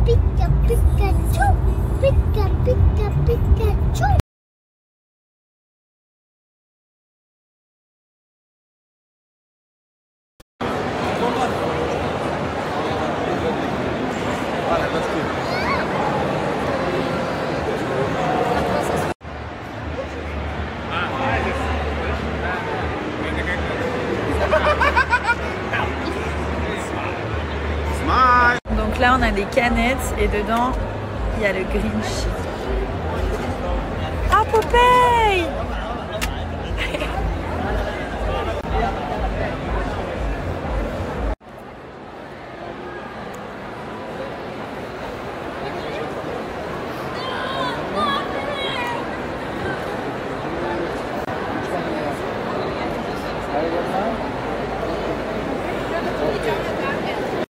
Pika Pikachu, Pika Pika Pikachu. Donc là on a des canettes et dedans il y a le Grinch. Ah Popeye!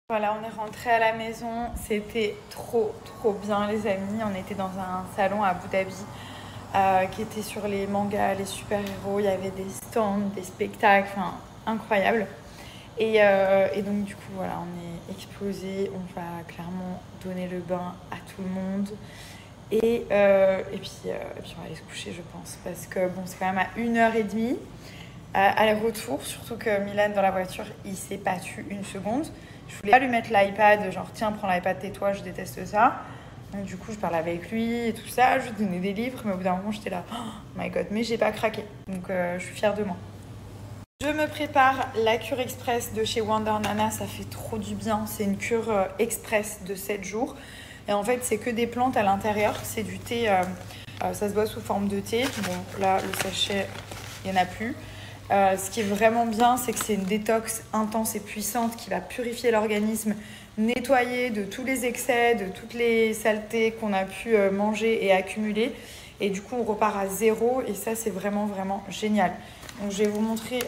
Voilà, on est rentré à la maison, c'était trop bien les amis. On était dans un salon à Abu Dhabi qui était sur les mangas, les super-héros. Il y avait des stands, des spectacles, enfin incroyable. Et donc du coup voilà, on est explosé. On va clairement donner le bain à tout le monde. Et puis on va aller se coucher je pense. Parce que bon, c'est quand même à 1h30 aller-retour. Surtout que Milan dans la voiture, il s'est pas tu une seconde. Je voulais pas lui mettre l'iPad, genre tiens prends l'iPad, tais-toi, je déteste ça. Donc du coup je parlais avec lui et tout ça, je lui donnais des livres, mais au bout d'un moment j'étais là, oh my god, mais j'ai pas craqué. Donc je suis fière de moi. Je me prépare la cure express de chez Wonder Nana, ça fait trop du bien. C'est une cure express de 7 jours. Et en fait c'est que des plantes à l'intérieur, c'est du thé, ça se boit sous forme de thé. Bon là le sachet, il n'y en a plus. Ce qui est vraiment bien, c'est que c'est une détox intense et puissante qui va purifier l'organisme, nettoyer de tous les excès, de toutes les saletés qu'on a pu manger et accumuler. Et du coup, on repart à zéro et ça, c'est vraiment génial. Donc, je vais vous montrer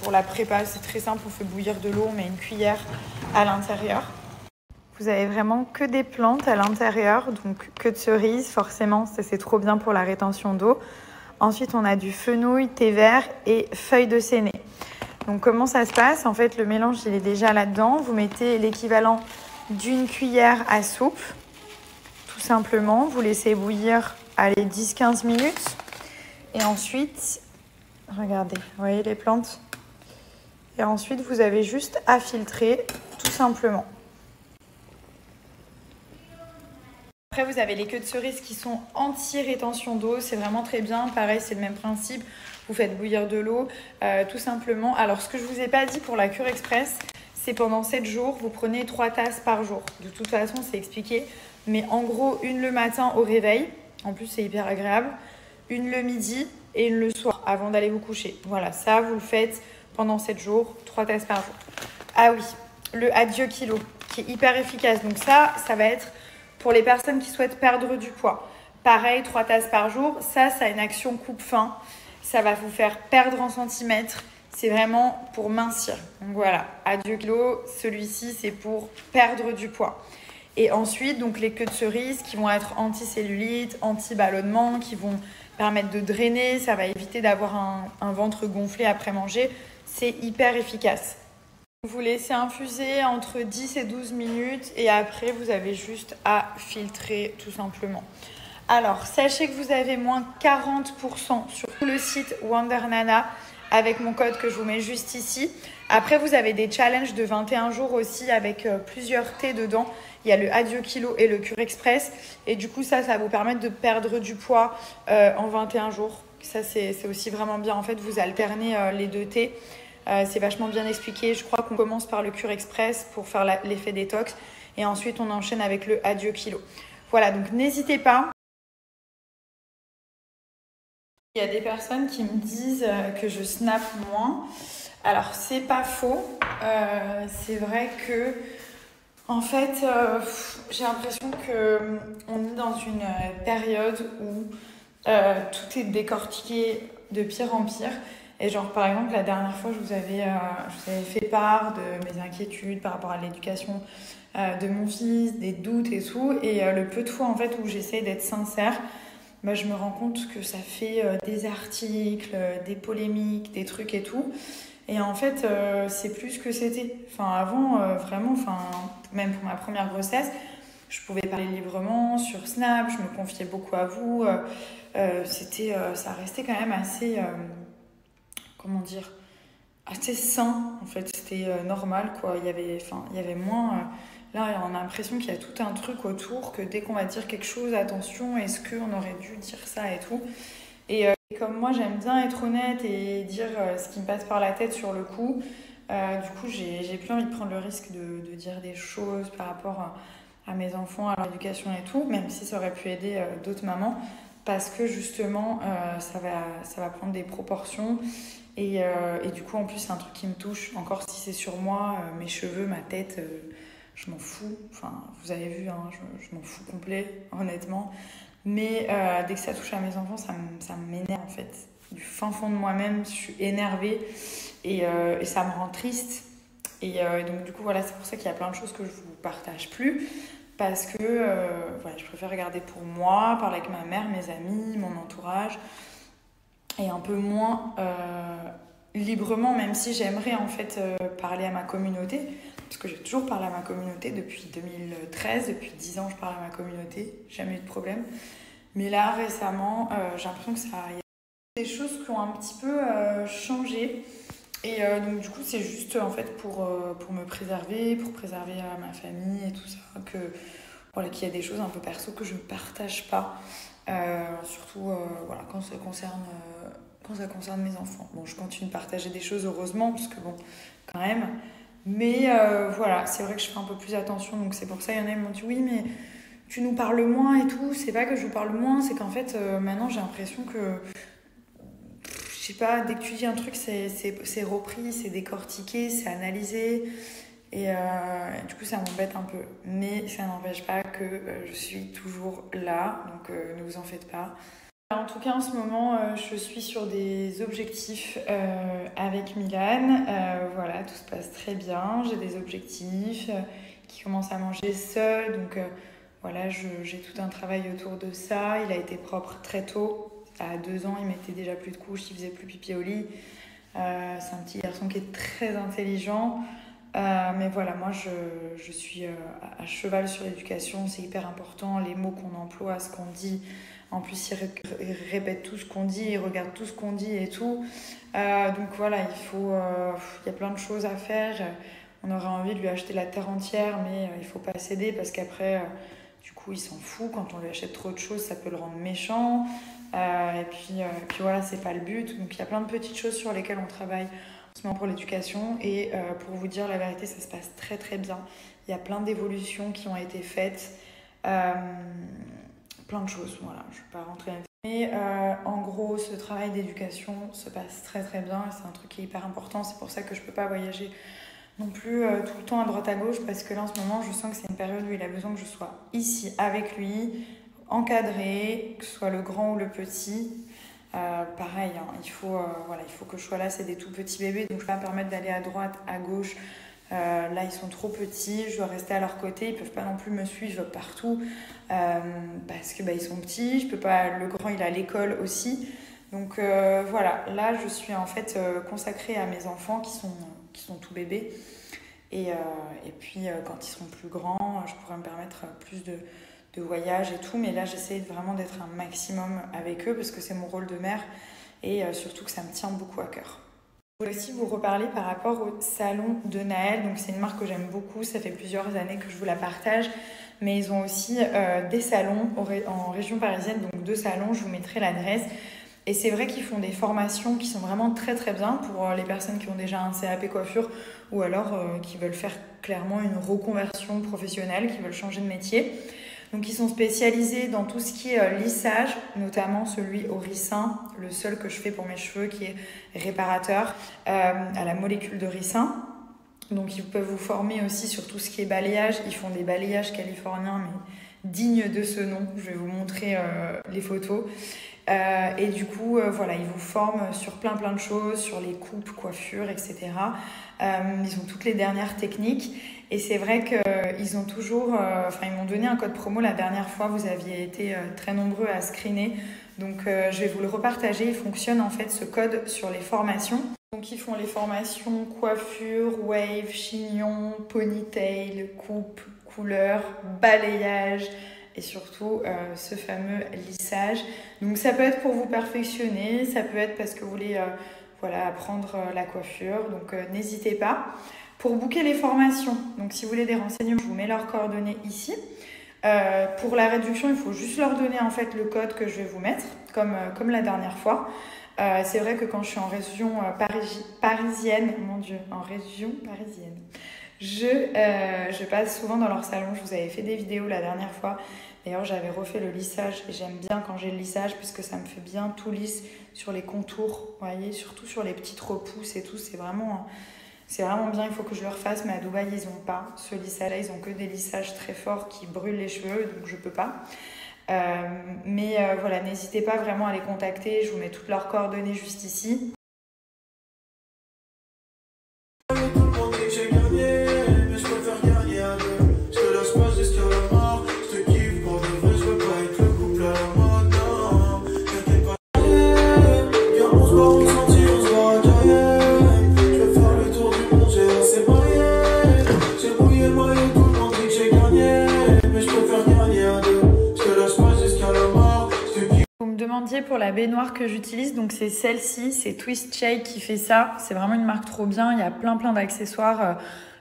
pour la prépa. C'est très simple, on fait bouillir de l'eau, on met une cuillère à l'intérieur. Vous avez vraiment que des plantes à l'intérieur, donc que de cerises, forcément, c'est trop bien pour la rétention d'eau. Ensuite, on a du fenouil, thé vert et feuilles de séné. Donc, comment ça se passe? En fait, le mélange, il est déjà là-dedans. Vous mettez l'équivalent d'une cuillère à soupe, tout simplement. Vous laissez bouillir, allez, 10-15 minutes. Et ensuite, regardez, vous voyez les plantes? Et ensuite, vous avez juste à filtrer, tout simplement. Après, vous avez les queues de cerises qui sont anti-rétention d'eau. C'est vraiment très bien. Pareil, c'est le même principe. Vous faites bouillir de l'eau, tout simplement. Alors, ce que je ne vous ai pas dit pour la cure express, c'est pendant 7 jours, vous prenez 3 tasses par jour. De toute façon, c'est expliqué. Mais en gros, une le matin au réveil. En plus, c'est hyper agréable. Une le midi et une le soir avant d'aller vous coucher. Voilà, ça, vous le faites pendant 7 jours, 3 tasses par jour. Ah oui, le adieu kilo qui est hyper efficace. Donc ça va être pour les personnes qui souhaitent perdre du poids. Pareil, 3 tasses par jour. Ça a une action coupe-faim. Ça va vous faire perdre en centimètres. C'est vraiment pour mincir. Donc voilà, adieu kilo. Celui-ci, c'est pour perdre du poids. Et ensuite, donc les queues de cerises qui vont être anti-cellulite, anti-ballonnement, qui vont permettre de drainer. Ça va éviter d'avoir un ventre gonflé après manger. C'est hyper efficace. Vous laissez infuser entre 10 et 12 minutes et après vous avez juste à filtrer tout simplement. Alors sachez que vous avez moins 40% sur tout le site Wonder Nana avec mon code que je vous mets juste ici. Après vous avez des challenges de 21 jours aussi avec plusieurs thés dedans. Il y a le Adieu Kilo et le Cure Express et du coup ça va vous permettre de perdre du poids en 21 jours. Ça c'est aussi vraiment bien, en fait vous alternez les deux thés. C'est vachement bien expliqué. Je crois qu'on commence par le Cure Express pour faire l'effet détox. Et ensuite, on enchaîne avec le Adieu Kilo. Voilà, donc n'hésitez pas. Il y a des personnes qui me disent que je snap moins. Alors, c'est pas faux. C'est vrai que, en fait, j'ai l'impression qu'on est dans une période où tout est décortiqué de pire en pire. Et genre, par exemple, la dernière fois, je vous avais fait part de mes inquiétudes par rapport à l'éducation de mon fils, des doutes et tout. Et le peu de fois, en fait, où j'essaie d'être sincère, bah, je me rends compte que ça fait des articles, des polémiques, des trucs et tout. Et en fait, c'est plus ce que c'était. Enfin, avant, vraiment, même pour ma première grossesse, je pouvais parler librement sur Snap, je me confiais beaucoup à vous. Ça restait quand même assez, comment dire, assez sain en fait. C'était normal quoi. Il y avait moins. Là, on a l'impression qu'il y a tout un truc autour que dès qu'on va dire quelque chose, attention, est-ce qu'on aurait dû dire ça et tout. Et comme moi, j'aime bien être honnête et dire ce qui me passe par la tête sur le coup, du coup, j'ai plus envie de prendre le risque de dire des choses par rapport à mes enfants, à leur éducation et tout, même si ça aurait pu aider d'autres mamans, parce que justement, ça va prendre des proportions. Et du coup, en plus, c'est un truc qui me touche. Encore si c'est sur moi, mes cheveux, ma tête, je m'en fous. Enfin, vous avez vu, hein, je m'en fous complet, honnêtement. Mais dès que ça touche à mes enfants, ça m'énerve en fait. Du fin fond de moi-même, je suis énervée et ça me rend triste. Et donc du coup, voilà, c'est pour ça qu'il y a plein de choses que je vous partage plus. Parce que voilà, je préfère regarder pour moi, parler avec ma mère, mes amis, mon entourage. Et un peu moins librement, même si j'aimerais en fait parler à ma communauté. Parce que j'ai toujours parlé à ma communauté depuis 2013, depuis 10 ans je parle à ma communauté, jamais eu de problème. Mais là récemment, j'ai l'impression que il y a des choses qui ont un petit peu changé. Et donc du coup c'est juste en fait pour me préserver, pour préserver ma famille et tout ça, voilà, qu'il y a des choses un peu perso que je ne partage pas. Surtout voilà, quand ça concerne mes enfants. Bon, je continue de partager des choses heureusement, parce que bon, quand même. Mais voilà, c'est vrai que je fais un peu plus attention, donc c'est pour ça, il y en a qui m'ont dit oui, mais tu nous parles moins et tout. C'est pas que je vous parle moins, c'est qu'en fait, maintenant j'ai l'impression que, je sais pas, dès que tu dis un truc, c'est repris, c'est décortiqué, c'est analysé. Et du coup, ça m'embête un peu. Mais ça n'empêche pas que je suis toujours là, donc ne vous en faites pas. En tout cas, en ce moment, je suis sur des objectifs avec Milan. Voilà, tout se passe très bien. J'ai des objectifs qui commence à manger seul. Donc voilà, j'ai tout un travail autour de ça. Il a été propre très tôt. À 2 ans, il mettait déjà plus de couches, il faisait plus pipi au lit. C'est un petit garçon qui est très intelligent. Mais voilà, moi je suis à cheval sur l'éducation, c'est hyper important, les mots qu'on emploie, ce qu'on dit. En plus, il répète tout ce qu'on dit, il regarde tout ce qu'on dit et tout. Donc voilà, il y a plein de choses à faire. On aurait envie de lui acheter la terre entière, mais il faut pas céder parce qu'après, du coup, il s'en fout. Quand on lui achète trop de choses, ça peut le rendre méchant. Et puis voilà, c'est pas le but. Donc il y a plein de petites choses sur lesquelles on travaille en ce moment pour l'éducation. Et pour vous dire la vérité, ça se passe très très bien. Il y a plein d'évolutions qui ont été faites. Plein de choses, voilà, je ne vais pas rentrer là-dedans. Mais en gros, ce travail d'éducation se passe très très bien et c'est un truc qui est hyper important. C'est pour ça que je ne peux pas voyager non plus tout le temps à droite à gauche parce que là en ce moment, je sens que c'est une période où il a besoin que je sois ici avec lui, encadré, que ce soit le grand ou le petit. Pareil, hein, il faut que je sois là, c'est des tout petits bébés, donc je ne peux pas me permettre d'aller à droite, à gauche. Là, ils sont trop petits, je dois rester à leur côté, ils peuvent pas non plus me suivre partout parce que ils sont petits. Je peux pas. Le grand, il est à l'école aussi, donc voilà. Là, je suis en fait consacrée à mes enfants qui sont tout bébés, et puis quand ils seront plus grands, je pourrais me permettre plus de voyages et tout. Mais là, j'essaie vraiment d'être un maximum avec eux parce que c'est mon rôle de mère et surtout que ça me tient beaucoup à cœur. Je voulais aussi vous reparler par rapport au salon de Naël. Donc c'est une marque que j'aime beaucoup, ça fait plusieurs années que je vous la partage. Mais ils ont aussi des salons en région parisienne, donc 2 salons, je vous mettrai l'adresse. Et c'est vrai qu'ils font des formations qui sont vraiment très très bien pour les personnes qui ont déjà un CAP coiffure ou alors qui veulent faire clairement une reconversion professionnelle, qui veulent changer de métier. Donc ils sont spécialisés dans tout ce qui est lissage, notamment celui au ricin, le seul que je fais pour mes cheveux qui est réparateur à la molécule de ricin. Donc ils peuvent vous former aussi sur tout ce qui est balayage. Ils font des balayages californiens mais dignes de ce nom. Je vais vous montrer les photos. Et du coup, voilà, ils vous forment sur plein de choses, sur les coupes, coiffures, etc. Ils ont toutes les dernières techniques. Et c'est vrai qu'ils ont toujours... ils m'ont donné un code promo la dernière fois. Vous aviez été très nombreux à screener. Donc je vais vous le repartager, il fonctionne en fait ce code sur les formations. Donc ils font les formations coiffure, wave, chignon, ponytail, coupe, couleur, balayage et surtout ce fameux lissage. Donc ça peut être pour vous perfectionner, ça peut être parce que vous voulez voilà, apprendre la coiffure, donc n'hésitez pas. Pour booker les formations, donc si vous voulez des renseignements, je vous mets leurs coordonnées ici. Pour la réduction, il faut juste leur donner en fait le code que je vais vous mettre, comme la dernière fois. C'est vrai que quand je suis en région parisienne, mon Dieu, en région parisienne, je passe souvent dans leur salon. Je vous avais fait des vidéos la dernière fois. D'ailleurs, j'avais refait le lissage et j'aime bien quand j'ai le lissage puisque ça me fait bien tout lisse sur les contours, vous voyez, surtout sur les petites repousses et tout. C'est vraiment bien, il faut que je le refasse, mais à Dubaï, ils n'ont pas ce lissage-là. Ils n'ont que des lissages très forts qui brûlent les cheveux, donc je ne peux pas. Voilà, n'hésitez pas vraiment à les contacter. Je vous mets toutes leurs coordonnées juste ici. Pour la baignoire que j'utilise, donc c'est celle-ci, c'est Twist Shake qui fait ça. C'est vraiment une marque trop bien, il y a plein d'accessoires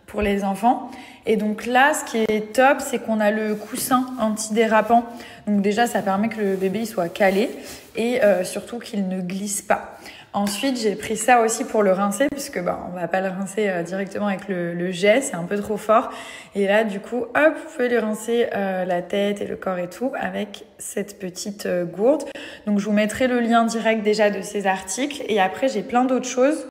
pour les enfants. Et donc là, ce qui est top, c'est qu'on a le coussin antidérapant. Donc déjà, ça permet que le bébé il soit calé et surtout qu'il ne glisse pas. Ensuite, j'ai pris ça aussi pour le rincer, puisque on va pas le rincer directement avec le jet, c'est un peu trop fort. Et là, du coup, hop, vous pouvez lui rincer la tête et le corps et tout avec cette petite gourde. Donc, je vous mettrai le lien direct déjà de ces articles. Et après, j'ai plein d'autres choses.